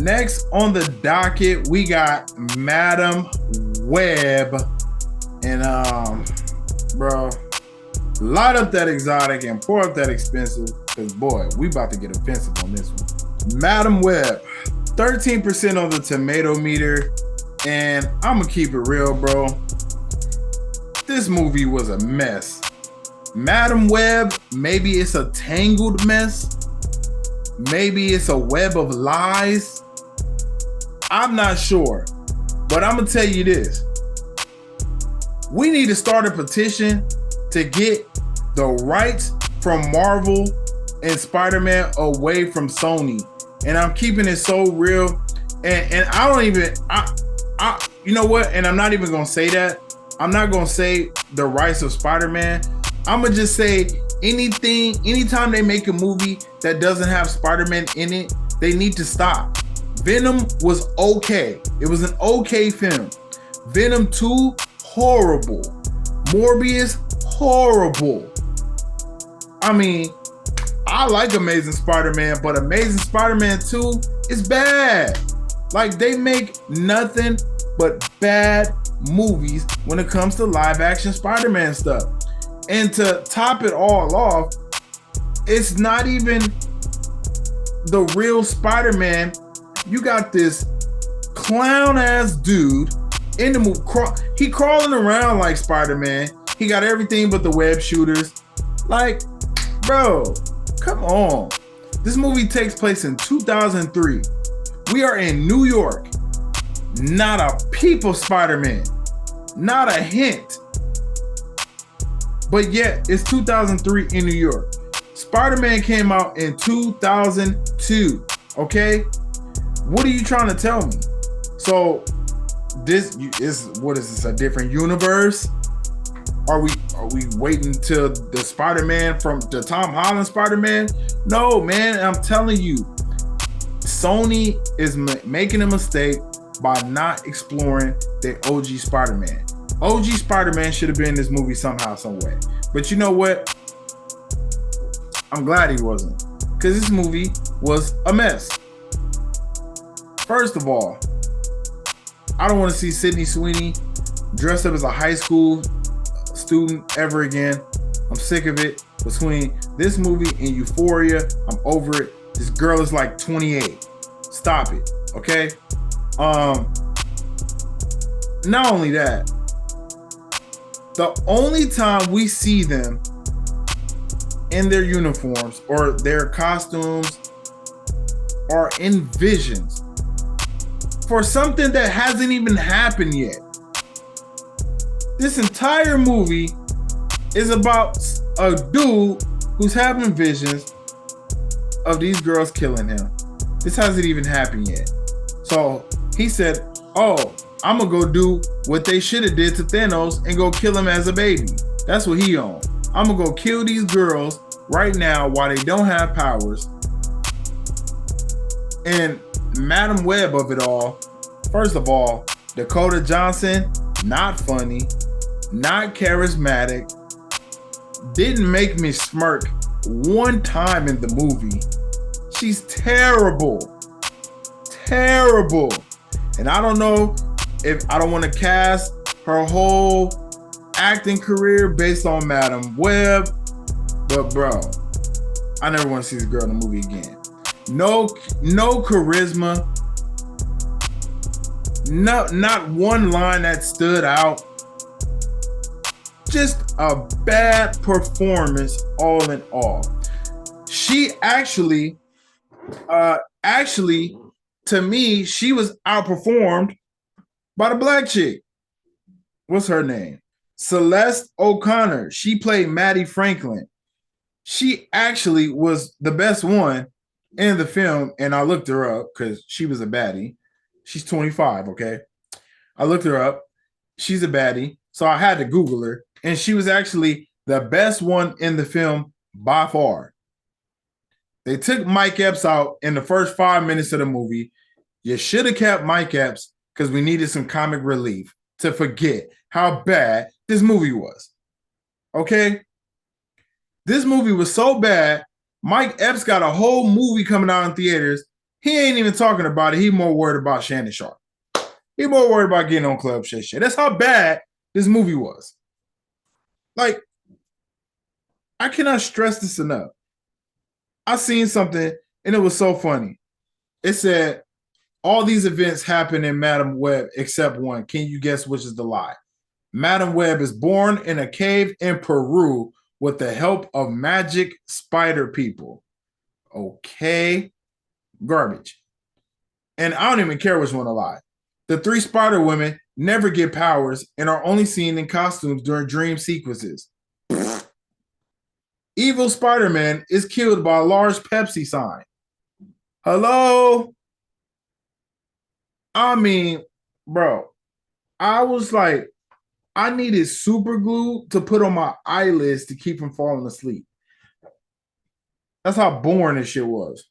Next on the docket, we got Madam Web. And bro, light up that exotic and pour up that expensive, because boy, we about to get offensive on this one. Madam Web, 13% on the tomato meter, and I'm gonna keep it real, bro. This movie was a mess. Madam Web, maybe it's a tangled mess. Maybe it's a web of lies. I'm not sure, but I'm gonna tell you this. We need to start a petition to get the rights from Marvel and Spider-Man away from Sony. And I'm keeping it so real. And I don't even, you know what? And I'm not even gonna say that. I'm not gonna say the rights of Spider-Man. I'm gonna just say anytime they make a movie that doesn't have Spider-Man in it, they need to stop. Venom was okay. It was an okay film. Venom 2, horrible. Morbius, horrible. I mean, I like Amazing Spider-Man, but Amazing Spider-Man 2 is bad. Like, they make nothing but bad movies when it comes to live action Spider-Man stuff. And to top it all off, it's not even the real Spider-Man. You got this clown ass dude in the movie. He crawling around like Spider-Man. He got everything but the web shooters. Like, bro, come on. This movie takes place in 2003. We are in New York. Not a peep of Spider-Man. Not a hint. But yet, it's 2003 in New York. Spider-Man came out in 2002. Okay? What are you trying to tell me? So, this is, what is this, a different universe? Are we waiting till the Spider-Man from the Tom Holland Spider-Man? No, man, I'm telling you, Sony is making a mistake by not exploring the OG Spider-Man. OG Spider-Man should have been in this movie somehow, some way. But you know what? I'm glad he wasn't, because this movie was a mess. First of all, I don't want to see Sydney Sweeney dressed up as a high school student ever again. I'm sick of it. Between this movie and Euphoria, I'm over it. This girl is like 28. Stop it, okay? Not only that, the only time we see them in their uniforms or their costumes are in visions for something that hasn't even happened yet. This entire movie is about a dude who's having visions of these girls killing him. This hasn't even happened yet. So he said, oh, I'm gonna go do what they should have did to Thanos and go kill him as a baby. That's what he on. I'm gonna go kill these girls right now while they don't have powers. And Madam Web of it all, first of all, Dakota Johnson, not funny, not charismatic, didn't make me smirk one time in the movie. She's terrible. Terrible. And I don't know if I don't want to cast her whole acting career based on Madam Web, but bro, I never want to see this girl in a movie again. No charisma. No, not one line that stood out. Just a bad performance all in all. She actually, to me, she was outperformed by the black chick. What's her name? Celeste O'Connor. She played Maddie Franklin. She actually was the best one in the film, and I looked her up because she was a baddie. She's 25, okay? I looked her up. She's a baddie, so I had to Google her, and she was actually the best one in the film by far. They took Mike Epps out in the first 5 minutes of the movie. You should have kept Mike Epps because we needed some comic relief to forget how bad this movie was. Okay? This movie was so bad, Mike Epps got a whole movie coming out in theaters. He ain't even talking about it. He more worried about Shannon Sharp. He more worried about getting on Club Shay Shay. That's how bad this movie was. Like, I cannot stress this enough. I seen something and it was so funny. It said all these events happen in Madam Web except one. Can you guess which is the lie? Madam Web is born in a cave in Peru with the help of magic spider people. Okay, garbage. And I don't even care which one to lie. The three spider women never get powers and are only seen in costumes during dream sequences. Evil Spider-Man is killed by a large Pepsi sign. Hello? I mean, bro, I was like, I needed super glue to put on my eyelids to keep from falling asleep. That's how boring this shit was.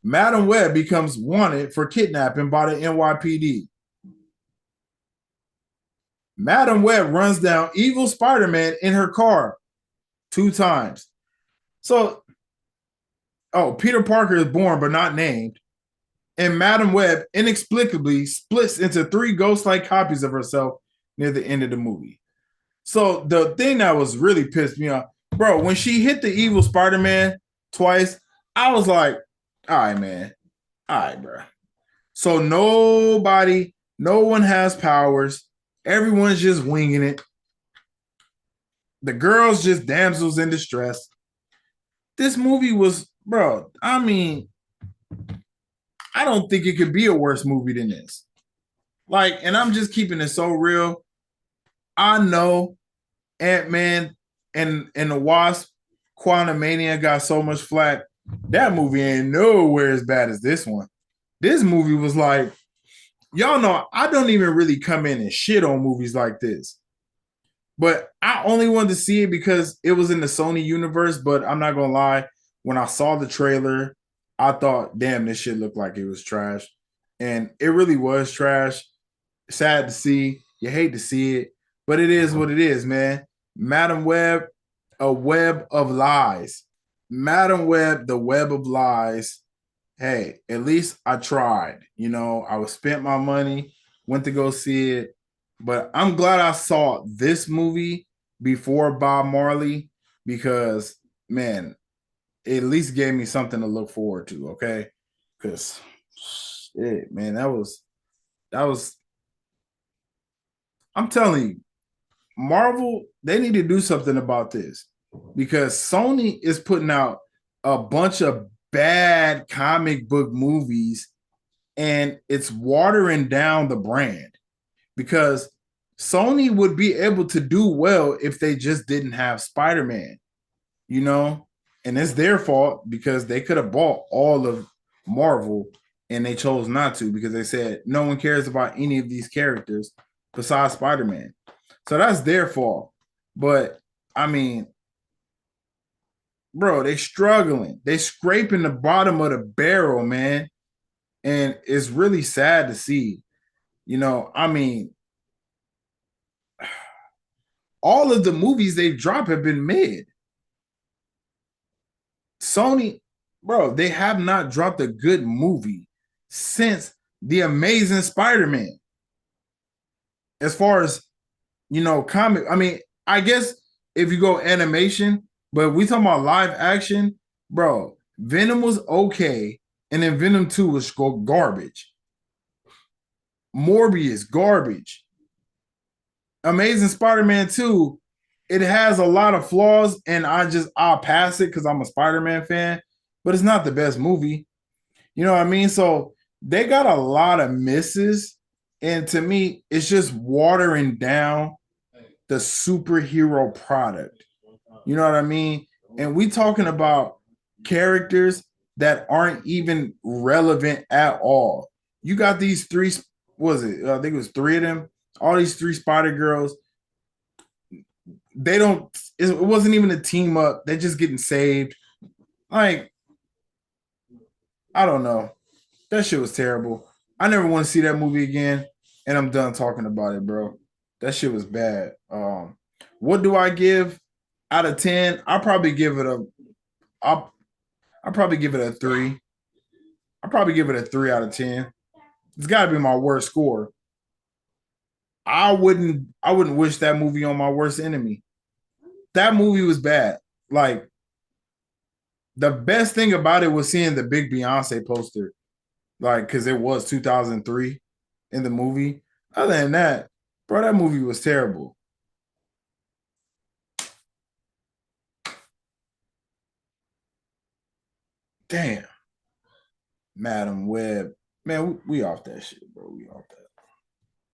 Madam Web becomes wanted for kidnapping by the NYPD. Madam Web runs down evil Spider-Man in her car 2 times. So, Peter Parker is born but not named. And Madam Web inexplicably splits into 3 ghost-like copies of herself near the end of the movie. So the thing that was really pissed me off, bro, when she hit the evil Spider-Man twice, I was like, all right, man. All right, bro. So no one has powers. Everyone's just winging it. The girl's just damsels in distress. This movie was, bro, I mean, I don't think it could be a worse movie than this. Like, and I'm just keeping it so real. I know Ant-Man and the Wasp, Quantumania got so much flack. That movie ain't nowhere as bad as this one. This movie was like, y'all know, I don't even really come in and shit on movies like this. But I only wanted to see it because it was in the Sony universe. But I'm not gonna lie, when I saw the trailer, I thought, damn, this shit looked like it was trash. And it really was trash. Sad to see. You hate to see it, but it is what it is, man. Madam Web, a web of lies. Madam Web, the web of lies. Hey, at least I tried. You know, I was spent my money, went to go see it. But I'm glad I saw this movie before Bob Marley because, man, it at least gave me something to look forward to. Okay, because shit, man, that was. I'm telling you, Marvel, they need to do something about this because Sony is putting out a bunch of bad comic book movies and it's watering down the brand because Sony would be able to do well if they just didn't have Spider-Man, you know? And it's their fault because they could have bought all of Marvel and they chose not to because they said no one cares about any of these characters besides Spider-Man. So that's their fault. But I mean, bro, they struggling. They scraping the bottom of the barrel, man. And it's really sad to see. You know, I mean, all of the movies they've dropped have been mid. Sony, bro, they have not dropped a good movie since The Amazing Spider-Man. As far as, you know, comic, I mean, I guess if you go animation, but we talking about live action, bro, Venom was okay, and then Venom 2 was garbage. Morbius, garbage. Amazing Spider-Man 2, it has a lot of flaws, and I'll pass it because I'm a Spider-Man fan, but it's not the best movie. You know what I mean? So they got a lot of misses, and to me, it's just watering down the superhero product. You know what I mean? And we talking about characters that aren't even relevant at all. You got these 3, was it? I think it was 3 of them. All these 3 Spider Girls. They don't. It wasn't even a team up. They're just getting saved. Like, I don't know. That shit was terrible. I never want to see that movie again. And I'm done talking about it, bro. That shit was bad. What do I give out of 10? I'll probably give it a. I'd probably give it a 3. I'd probably give it a 3 out of 10. It's got to be my worst score. I wouldn't wish that movie on my worst enemy. That movie was bad. Like the best thing about it was seeing the big Beyonce poster, like because it was 2003 in the movie. Other than that, bro, that movie was terrible. Damn, Madam Web, man, we off that shit, bro. We off that.